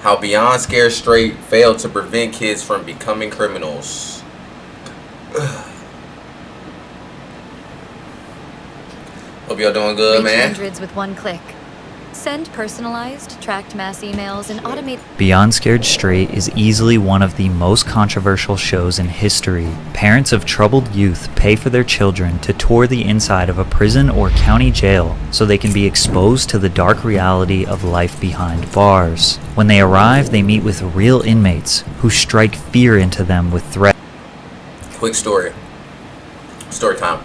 How Beyond Scared Straight failed to prevent kids from becoming criminals. Hope y'all doing good, Reach man. hundreds with one click. Send personalized, tracked mass emails and automate. Beyond Scared Straight is easily one of the most controversial shows in history. Parents of troubled youth pay for their children to tour the inside of a prison or county jail so they can be exposed to the dark reality of life behind bars. When they arrive, they meet with real inmates who strike fear into them with threats. Quick story. Story time.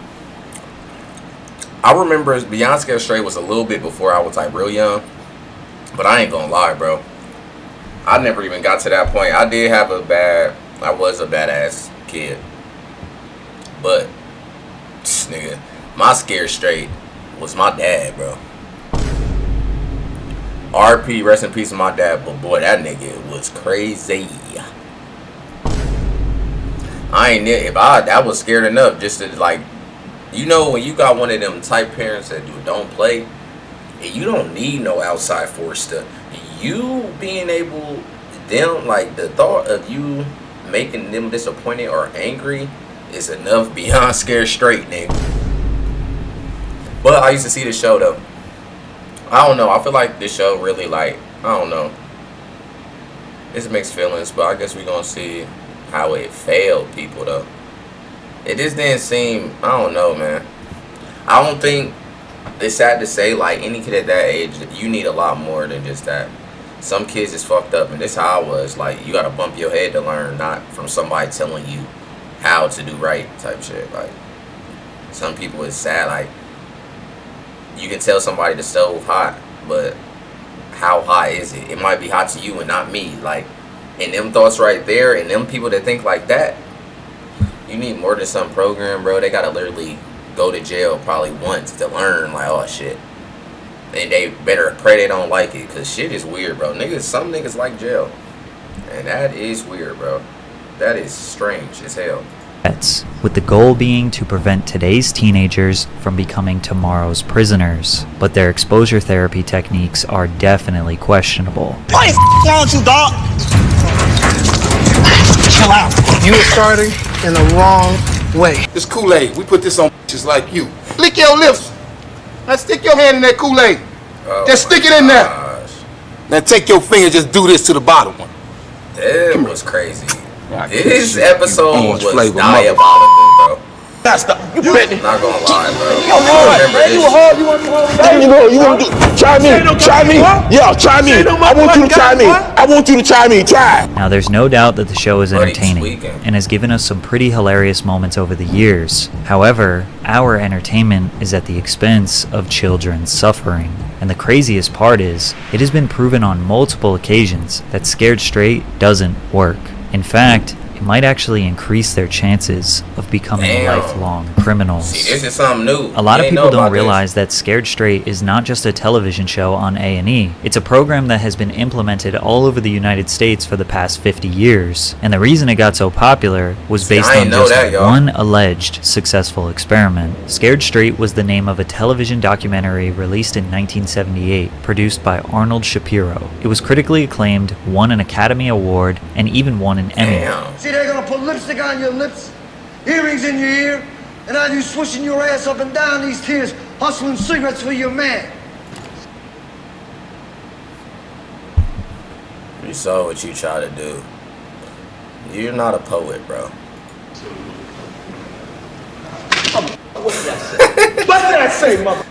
I remember Beyond Scared Straight was a little bit before I was like real young. But I ain't gonna lie, bro. I never even got to that point. I was a badass kid. But, nigga, my Scared Straight was my dad, bro. RP, rest in peace to my dad. But boy, that nigga was crazy. I was scared enough just to like, you know, when you got one of them type parents that don't play, and you don't need no outside force to, you being able, them, like the thought of you making them disappointed or angry is enough Beyond Scared Straight, nigga. But I used to see the show though. I don't know. I feel like this show really like, I don't know. It's mixed feelings, but I guess we're gonna see how it failed people though. It just didn't seem, I don't know, man. I don't think, it's sad to say, like any kid at that age, you need a lot more than just that. Some kids is fucked up, and this how I was. Like, you gotta bump your head to learn, not from somebody telling you how to do right type shit. Like, some people is sad, like, you can tell somebody the stove hot, but how hot is it? It might be hot to you and not me. Like, and them thoughts right there, and them people that think like that, you need more than some program, bro. They gotta literally go to jail probably once to learn, like, oh shit. And they better pray they don't like it, cause shit is weird, bro. Some niggas like jail, and that is weird, bro. That is strange as hell. With the goal being to prevent today's teenagers from becoming tomorrow's prisoners. But their exposure therapy techniques are definitely questionable. What the f*** wrong with you, dog? Chill out. You are starting in the wrong way. This Kool-Aid, we put this on just like you. Lick your lips. Now stick your hand in that Kool-Aid. Just stick it in there. Now take your finger, just do this to the bottom one. That was crazy. This episode was diabolical, bro. That's the. You ready? Not gonna lie, bro. Yo, you hard? You want to? You want to try me? Try me? Yeah, try me. I want you to try me. I want you to try me. Try. Now, there's no doubt that the show is entertaining and has given us some pretty hilarious moments over the years. However, our entertainment is at the expense of children's suffering. And the craziest part is, it has been proven on multiple occasions that Scared Straight doesn't work. In fact, it might actually increase their chances of becoming lifelong criminals. See, this is something new. A lot of people don't realize that Scared Straight is not just a television show on A&E. It's a program that has been implemented all over the United States for the past 50 years. And the reason it got so popular was based on just one alleged successful experiment. Scared Straight was the name of a television documentary released in 1978, produced by Arnold Shapiro. It was critically acclaimed, won an Academy Award, and even won an Emmy. See, they're gonna put lipstick on your lips, earrings in your ear, and have you swishing your ass up and down these tears, hustling cigarettes for your man. You saw what you tried to do. You're not a poet, bro. What did I say? What did I say, mother?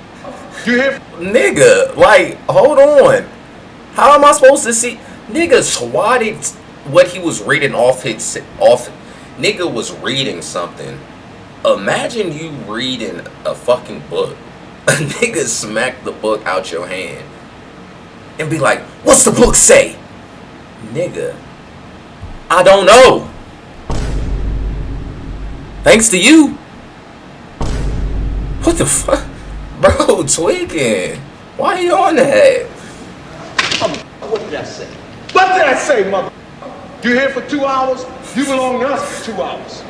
You hear? Nigga, like, hold on. How am I supposed to see? Nigga swatted what he was reading off. Nigga was reading something. Imagine you reading a fucking book. A nigga smack the book out your hand and be like, what's the book say? Nigga, I don't know. Thanks to you. What the fuck? Bro, tweaking. Why are you on that? What did I say? What did I say, mother? You here for 2 hours? You belong to us for 2 hours.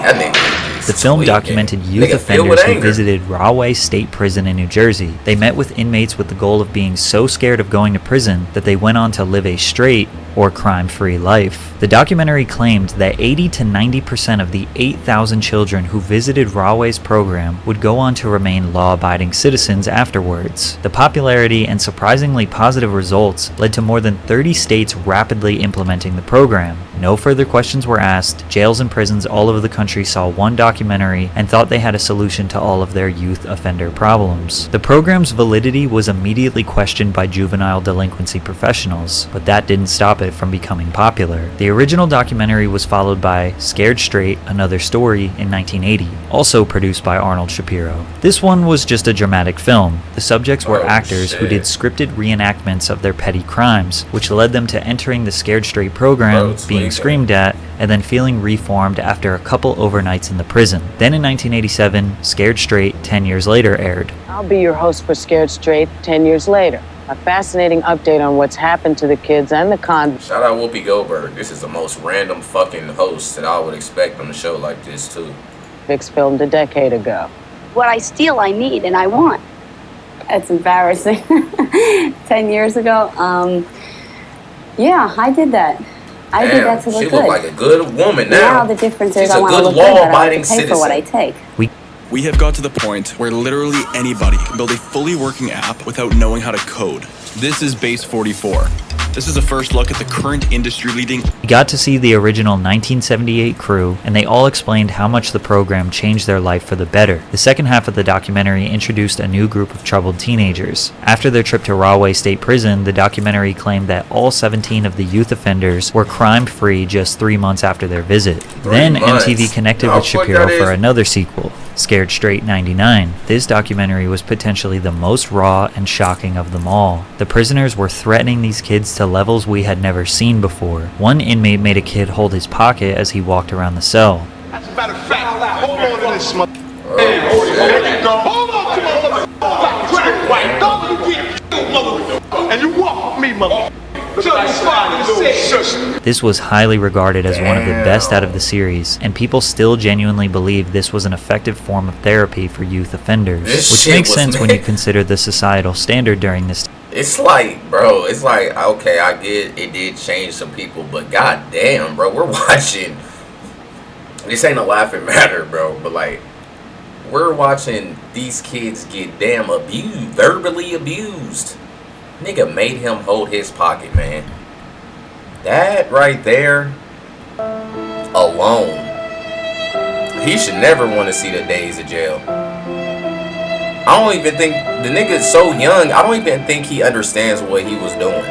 That nigga is The film documented youth offenders who visited Rahway State Prison in New Jersey. They met with inmates with the goal of being so scared of going to prison that they went on to live a straight or crime-free life. The documentary claimed that 80 to 90% of the 8,000 children who visited Rahway's program would go on to remain law-abiding citizens afterwards. The popularity and surprisingly positive results led to more than 30 states rapidly implementing the program. No further questions were asked. Jails and prisons all over the country saw one documentary and thought they had a solution to all of their youth offender problems. The program's validity was immediately questioned by juvenile delinquency professionals, but that didn't stop it from becoming popular. The original documentary was followed by Scared Straight, Another Story in 1980, also produced by Arnold Shapiro. This one was just a dramatic film. The subjects were actors who did scripted reenactments of their petty crimes, which led them to entering the Scared Straight program, being screamed at, and then feeling reformed after a couple overnights in the prison. Then in 1987, Scared Straight 10 years later aired. I'll be your host for Scared Straight 10 years later. A fascinating update on what's happened to the kids and the convicts. Shout out Whoopi Goldberg. This is the most random fucking host that I would expect on a show like this too. Filmed a decade ago. What I steal, I need, and I want. It's embarrassing. 10 years ago, yeah, I did that. I did that to look good. She look like a good woman now. Now the difference is I want to good look good, but I have to pay citizen. for what I take. We have got to the point where literally anybody can build a fully working app without knowing how to code. This is Base 44. This is a first look at the current industry-leading... We got to see the original 1978 crew, and they all explained how much the program changed their life for the better. The second half of the documentary introduced a new group of troubled teenagers. After their trip to Rahway State Prison, the documentary claimed that all 17 of the youth offenders were crime-free just 3 months after their visit. Then MTV connected with Shapiro for another sequel, Scared Straight 99. This documentary was potentially the most raw and shocking of them all. The prisoners were threatening these kids to levels we had never seen before. One inmate made a kid hold his pocket as he walked around the cell. As a matter of fact, hold on to this mother. Hey, hold on to my mother. White dog, you get mother. And you walk with me, mother. This was highly regarded as one of the best out of the series, and people still genuinely believe this was an effective form of therapy for youth offenders, which makes sense when you consider the societal standard during this time. It's like, bro, it's like, okay, I get it did change some people, but goddamn, bro, we're watching. This ain't a laughing matter, bro, but like, we're watching these kids get damn abused, verbally abused. Nigga made him hold his pocket, man. That right there alone, he should never want to see the days of jail. I don't even think the nigga's so young. I don't even think he understands what he was doing.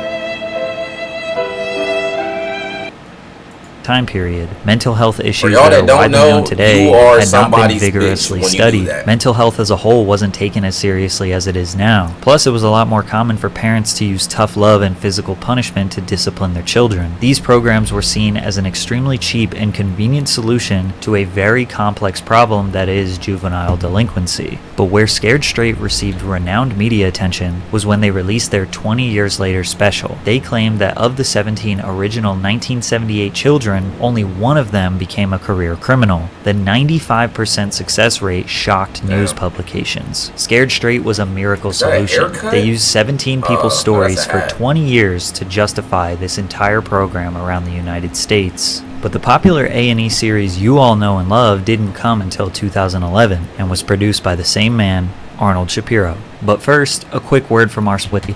Time period. Mental health issues that are widely known today had not been vigorously studied. Mental health as a whole wasn't taken as seriously as it is now. Plus, it was a lot more common for parents to use tough love and physical punishment to discipline their children. These programs were seen as an extremely cheap and convenient solution to a very complex problem that is juvenile delinquency. But where Scared Straight received renowned media attention was when they released their 20 years later special. They claimed that of the 17 original 1978 children, only one of them became a career criminal. The 95% success rate shocked news publications. Scared Straight was a miracle solution. They used 17 people's stories for 20 years to justify this entire program around the United States. But the popular A&E series you all know and love didn't come until 2011 and was produced by the same man, Arnold Shapiro. But first, a quick word from our split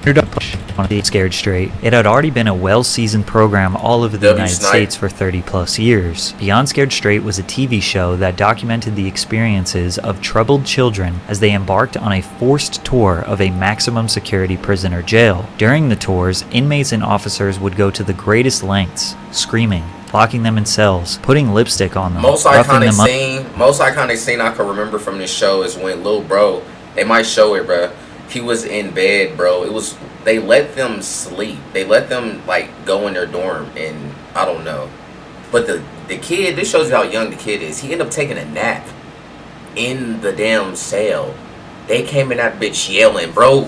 on Scared Straight. It had already been a well-seasoned program all over the United States for 30 plus years. Beyond Scared Straight was a TV show that documented the experiences of troubled children as they embarked on a forced tour of a maximum security prison or jail. During the tours, inmates and officers would go to the greatest lengths, screaming, locking them in cells, putting lipstick on them, most iconic scene I can remember from this show is when little bro, they might show it, bro. He was in bed, bro. They let them sleep. They let them like go in their dorm, and I don't know. But the kid, this shows you how young the kid is. He ended up taking a nap in the damn cell. They came in that bitch yelling, bro.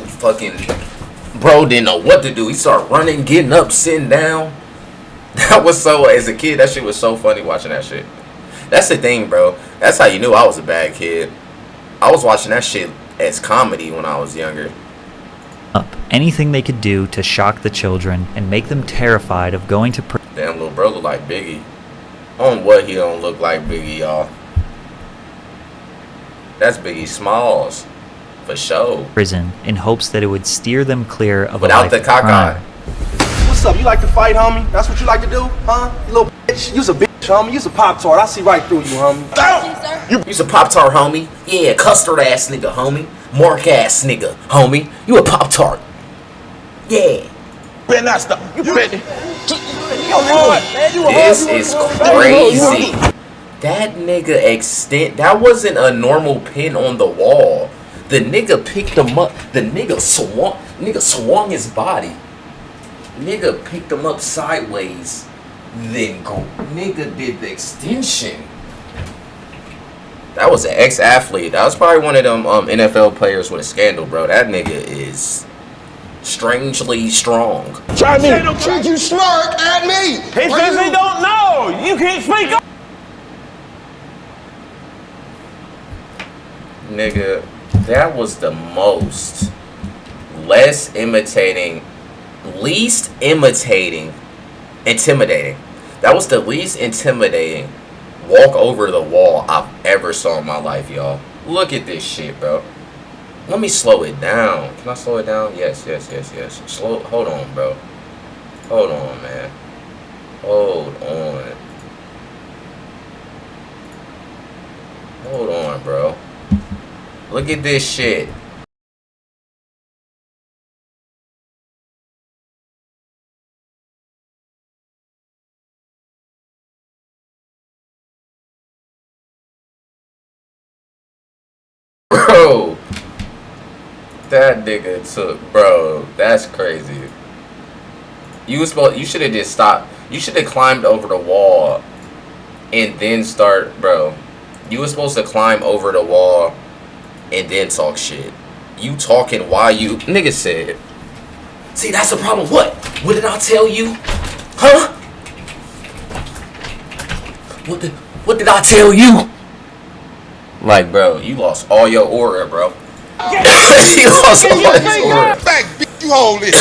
Bro didn't know what to do. He started running, getting up, sitting down. That was so, as a kid, that shit was so funny watching that shit. That's the thing, bro. That's how you knew I was a bad kid. I was watching that shit as comedy when I was younger. Anything they could do to shock the children and make them terrified of going to Damn, little bro look like Biggie. On what he don't look like Biggie, y'all. That's Biggie Smalls. For sure. prison in hopes that it would steer them clear of Without a life the of crime. cockeye. What's up? You like to fight, homie? That's what you like to do, huh? You little bitch. You's a bitch, homie. You's a Pop-Tart. I see right through you, homie. You's a Pop-Tart, homie. Yeah, custard ass nigga, homie. Mark ass nigga, homie. You a Pop-Tart. Yeah. Ben, that's the. You bet. This is crazy. That nigga that wasn't a normal pin on the wall. The nigga picked him up. The nigga swung his body. Nigga picked him up sideways. Then nigga did the extension. That was an ex-athlete. That was probably one of them NFL players with a scandal, bro. That nigga is strangely strong. Try me. Should you snark at me? He says he don't know. You can't speak up. Nigga, that was the least intimidating. That was the least intimidating walk over the wall I've ever saw in my life, y'all. Look at this shit, bro. Let me slow it down. Can I slow it down? Yes. Hold on, bro. Hold on, man. Hold on, bro. Look at this shit. Bro, that nigga bro, that's crazy. You should have just stopped. You should have climbed over the wall and then bro. You were supposed to climb over the wall and then talk shit. You talking while you nigga said. See, that's the problem. What did I tell you? Huh? What did I tell you? Like, bro, you lost all your aura, bro. You lost all your aura. Back, bitch, you hold it.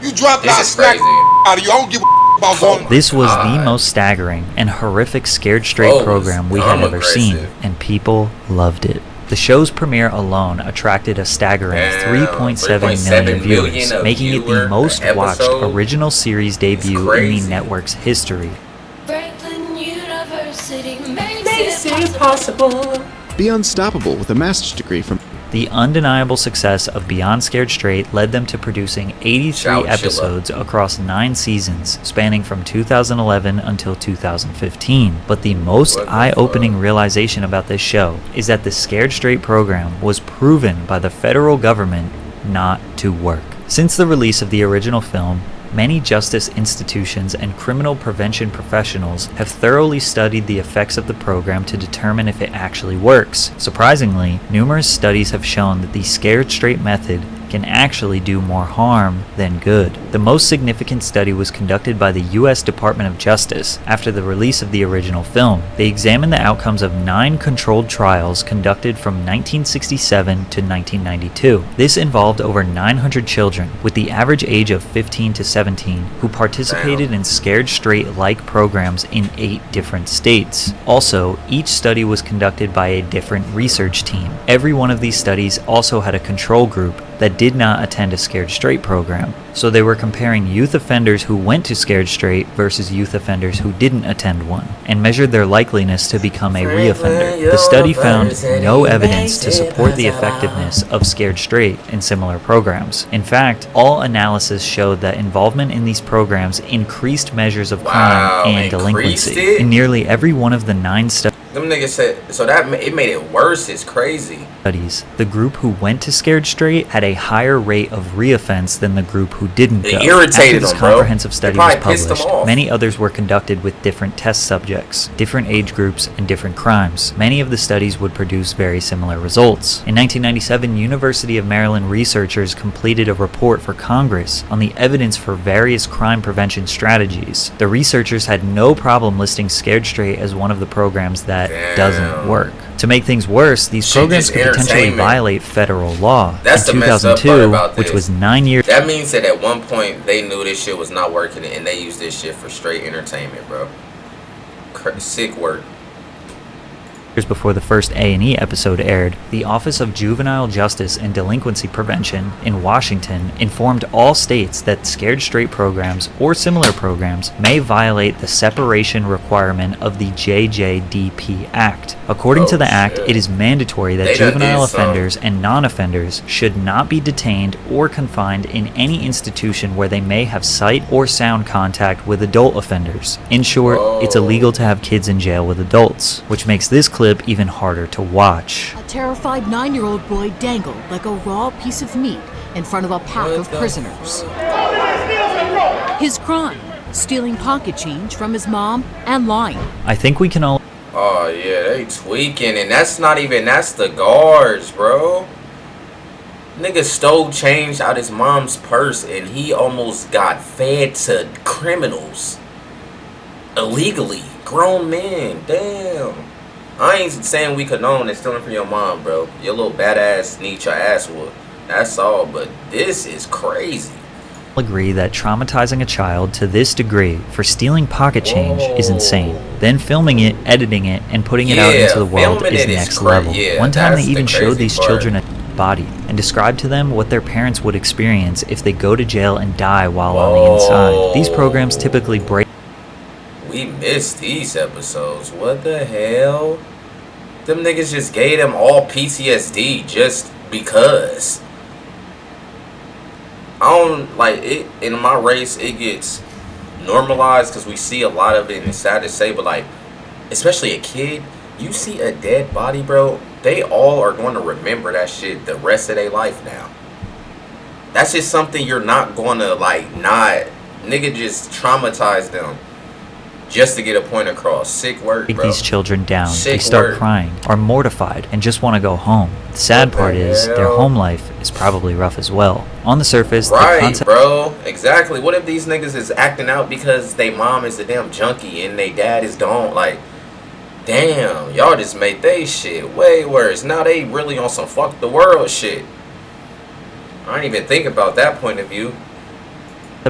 You dropped This out, is smack crazy. out of you. I don't give a about going. This was the most staggering and horrific Scared Straight program we had ever seen, and people loved it. The show's premiere alone attracted a staggering 3.7 million viewers, making it the most watched original series debut in the network's history. Be unstoppable with a master's degree from. The undeniable success of Beyond Scared Straight led them to producing 83 episodes across 9 seasons, spanning from 2011 until 2015. But the most eye-opening realization about this show is that the Scared Straight program was proven by the federal government not to work. Since the release of the original film, many justice institutions and criminal prevention professionals have thoroughly studied the effects of the program to determine if it actually works. Surprisingly, numerous studies have shown that the Scared Straight method can actually do more harm than good. The most significant study was conducted by the U.S. Department of Justice after the release of the original film. They examined the outcomes of 9 controlled trials conducted from 1967 to 1992. This involved over 900 children, with the average age of 15 to 17, who participated in Scared Straight-like programs in 8 different states. Also, each study was conducted by a different research team. Every one of these studies also had a control group that did not attend a Scared Straight program. So they were comparing youth offenders who went to Scared Straight versus youth offenders who didn't attend one, and measured their likeliness to become a reoffender. The study found no evidence to support the effectiveness of Scared Straight in similar programs. In fact, all analysis showed that involvement in these programs increased measures of crime and delinquency. In nearly every one of the 9 studies, Them niggas said, so that it made it worse. It's crazy. Studies, the group who went to Scared Straight had a higher rate of reoffense than the group who didn't go. It irritated After this them, bro. comprehensive study was pissed them published, off. many others were conducted with different test subjects, different age groups, and different crimes. Many of the studies would produce very similar results. In 1997, University of Maryland researchers completed a report for Congress on the evidence for various crime prevention strategies. The researchers had no problem listing Scared Straight as one of the programs that doesn't work. To make things worse, these programs could potentially violate federal law. That's in the messed up 2002, part about this. which was 9 years. That means that at one point they knew this shit was not working and they used this shit for straight entertainment, bro. Sick work. Before the first A&E episode aired, the Office of Juvenile Justice and Delinquency Prevention in Washington informed all states that Scared Straight programs or similar programs may violate the separation requirement of the JJDP Act. According to the Act, it is mandatory that juvenile offenders and non-offenders should not be detained or confined in any institution where they may have sight or sound contact with adult offenders. In short, it's illegal to have kids in jail with adults, which makes this clip even harder to watch. A terrified 9-year-old boy dangled like a raw piece of meat in front of a pack of prisoners. His crime, stealing pocket change from his mom and lying. I think we can all... Oh yeah, they tweaking, and that's the guards, bro. Nigga stole change out his mom's purse and he almost got fed to criminals. Illegally. Grown men. Damn. I ain't saying we condone that stealing from your mom, bro. Your little badass needs your ass whooped. That's all, but this is crazy. Agree that traumatizing a child to this degree for stealing pocket change is insane. Then filming it, editing it, and putting it out into the world is next level. One time they even showed these children a body and described to them what their parents would experience if they go to jail and die while on the inside. These programs typically break... We missed these episodes. What the hell? Them niggas just gave them all PTSD just because. I don't like it. In my race, it gets normalized because we see a lot of it, and it's sad to say, but like, especially a kid, you see a dead body, bro, they all are going to remember that shit the rest of their life now. That's just something you're not going to like, not, nigga, just traumatize them just to get a point across. Sick work, bro. These children down. Sick They start work. crying, are mortified, and just want to go home. The sad part is their home life is probably rough as well. On the surface, the Right, concept... bro. Exactly. What if these niggas is acting out because they mom is a damn junkie and they dad is don't? Like, damn, y'all just made they shit way worse. Now they really on some fuck the world shit. I didn't even think about that point of view.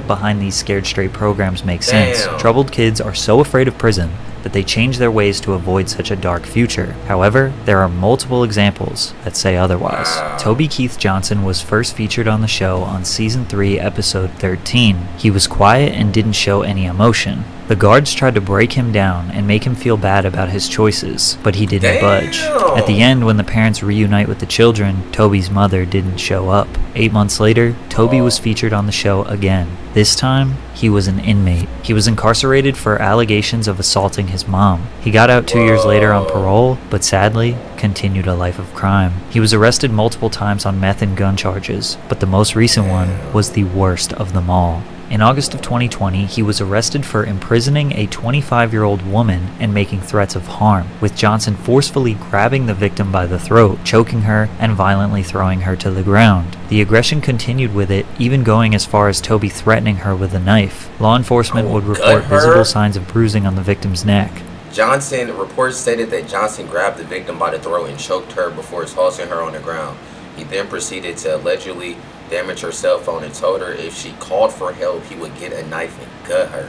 behind these Scared Straight programs makes sense. Damn. Troubled kids are so afraid of prison that they change their ways to avoid such a dark future. However, there are multiple examples that say otherwise. Toby Keith Johnson was first featured on the show on Season 3, Episode 13. He was quiet and didn't show any emotion. The guards tried to break him down and make him feel bad about his choices, but he didn't budge. At the end, when the parents reunite with the children, Toby's mother didn't show up. 8 months later, Toby was featured on the show again. This time, he was an inmate. He was incarcerated for allegations of assaulting his mom. He got out 2 years later on parole, but sadly, continued a life of crime. He was arrested multiple times on meth and gun charges, but the most recent one was the worst of them all. In August of 2020, he was arrested for imprisoning a 25-year-old woman and making threats of harm, with Johnson forcefully grabbing the victim by the throat, choking her, and violently throwing her to the ground. The aggression continued with it, even going as far as Toby threatening her with a knife. Law enforcement would report visible signs of bruising on the victim's neck. Reports stated that Johnson grabbed the victim by the throat and choked her before tossing her on the ground. He then proceeded to allegedly damage her cell phone and told her if she called for help, he would get a knife and gut her.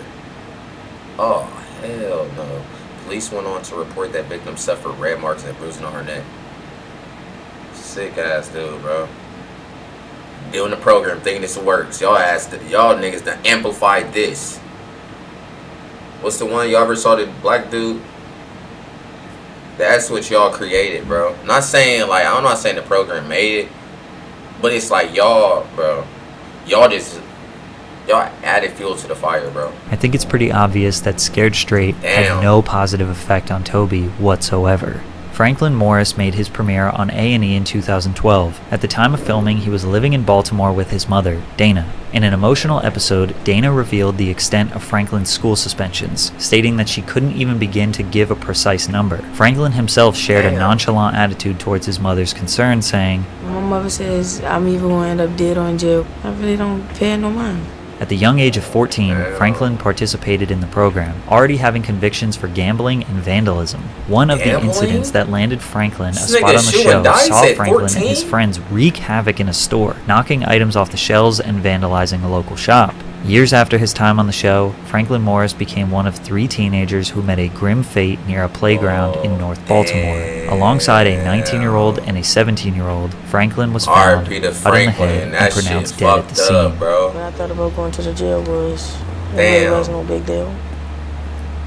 Oh, hell no. Police went on to report that victim suffered red marks and bruising on her neck. Sick ass dude, bro. Doing the program thinking this works. Y'all niggas done amplified this. What's the one y'all ever saw, the black dude? That's what y'all created, bro. Not saying like, I'm not saying the program made it, but it's like y'all, bro, y'all just Y'all added fuel to the fire, bro. I think it's pretty obvious that Scared Straight had no positive effect on Toby whatsoever. Franklin Morris made his premiere on A&E in 2012. At the time of filming, he was living in Baltimore with his mother, Dana. In an emotional episode, Dana revealed the extent of Franklin's school suspensions, stating that she couldn't even begin to give a precise number. Franklin himself shared a nonchalant attitude towards his mother's concerns, saying, "My mother says I'm either going to end up dead or in jail. I really don't pay no mind." At the young age of 14, Franklin participated in the program, already having convictions for gambling and vandalism. One of the incidents that landed Franklin a spot on the show saw Franklin and his friends wreak havoc in a store, knocking items off the shelves and vandalizing a local shop. Years after his time on the show, Franklin Morris became one of 3 teenagers who met a grim fate near a playground in North Baltimore. Alongside a 19-year-old and a 17-year-old, Franklin was found out in the head and pronounced dead at the scene. When I thought about going to the jail was, it really wasn't no big deal.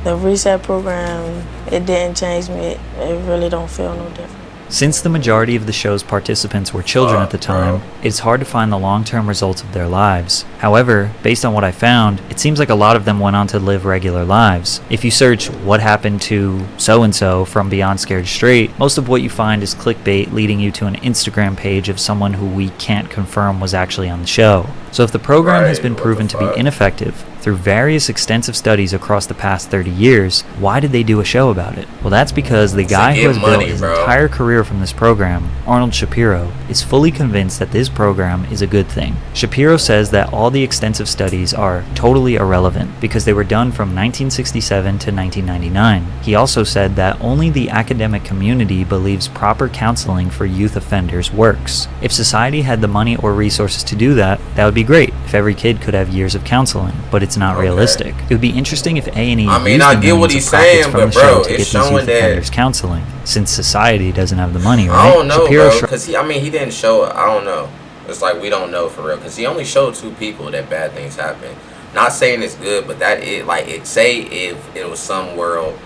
The reset program, it didn't change me. It really don't feel no different. Since the majority of the show's participants were children at the time, it's hard to find the long-term results of their lives. However, based on what I found, it seems like a lot of them went on to live regular lives. If you search what happened to so-and-so from Beyond Scared Straight, most of what you find is clickbait leading you to an Instagram page of someone who we can't confirm was actually on the show. So if the program has been proven to be ineffective through various extensive studies across the past 30 years, why did they do a show about it? Well, that's because the guy who has built his entire career from this program, Arnold Shapiro, is fully convinced that this program is a good thing. Shapiro says that all the extensive studies are totally irrelevant because they were done from 1967 to 1999. He also said that only the academic community believes proper counseling for youth offenders works. If society had the money or resources to do that, that would be great if every kid could have years of counseling, but it's not realistic. It would be interesting if A&E used the millions of profits from the show to get these youth offenders counseling, since society doesn't have the money, right? I don't know, bro, because he didn't show, I don't know. It's like we don't know for real, because he only showed 2 people that bad things happen. Not saying it's good, but that it, like, it say if it was some world,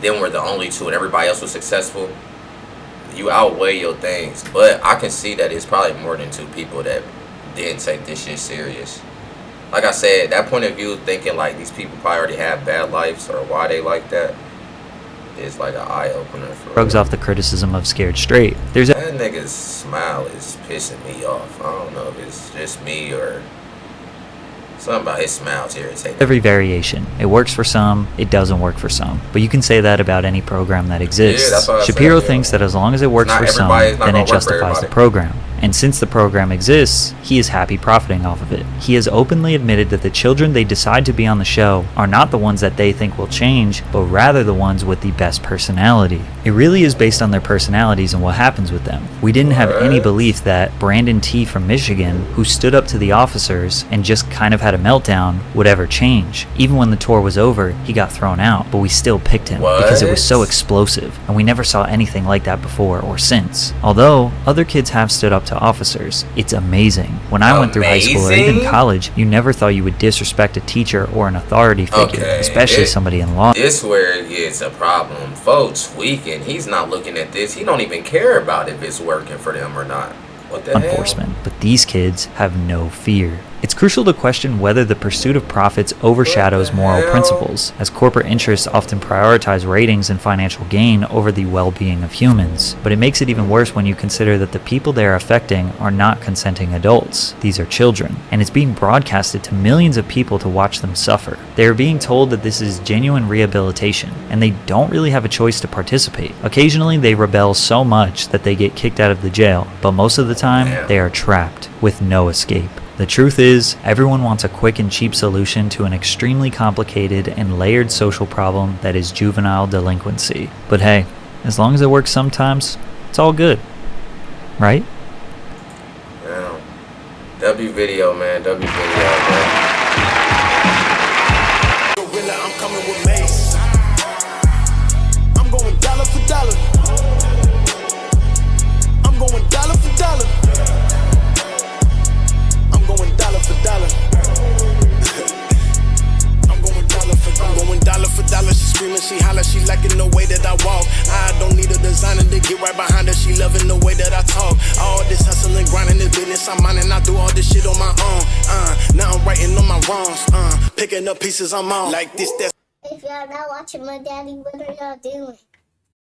then we're the only 2 and everybody else was successful, you outweigh your things. But I can see that it's probably more than 2 people that didn't take this shit serious. Like I said, that point of view, thinking like these people probably already have bad lives or why they like that, is like an eye-opener for shrugs off the criticism of Scared Straight. That nigga's smile is pissing me off. I don't know if it's just me or something about his smile's irritating. Every variation. It works for some, it doesn't work for some. But you can say that about any program that exists. Yeah, that's what Shapiro thinks that as long as it works for some, then it justifies the program. And since the program exists, he is happy profiting off of it. He has openly admitted that the children they decide to be on the show are not the ones that they think will change, but rather the ones with the best personality. It really is based on their personalities and what happens with them. We didn't have any belief that Brandon T. from Michigan, who stood up to the officers and just kind of had a meltdown, would ever change. Even when the tour was over, he got thrown out, but we still picked him because it was so explosive, and we never saw anything like that before or since. Although, other kids have stood up to officers. It's amazing. When I went through high school or even college, you never thought you would disrespect a teacher or an authority figure, especially somebody in law. This where it gets a problem. Folks tweaking. He's not looking at this. He don't even care about if it's working for them or not. What the enforcement. But these kids have no fear. It's crucial to question whether the pursuit of profits overshadows moral principles, as corporate interests often prioritize ratings and financial gain over the well-being of humans. But it makes it even worse when you consider that the people they are affecting are not consenting adults. These are children, and it's being broadcasted to millions of people to watch them suffer. They are being told that this is genuine rehabilitation, and they don't really have a choice to participate. Occasionally, they rebel so much that they get kicked out of the jail, but most of the time, they are trapped with no escape. The truth is, everyone wants a quick and cheap solution to an extremely complicated and layered social problem that is juvenile delinquency. But hey, as long as it works sometimes, it's all good. Right? Yeah. W video, man. W video, man. I'm coming with Mace. I'm going dollar for dollar. I'm going dollar for dollar. Dollar. I'm going dollar for dollar. She screaming, she holler, she liking the way that I walk. I don't need a designer to get right behind her. She loving the way that I talk. All this hustling, grinding, this business I'm minding. I do all this shit on my own. Now I'm writing on my wrongs. Picking up pieces I'm on. Like this, that's. If y'all not watching my daddy, what are y'all doing?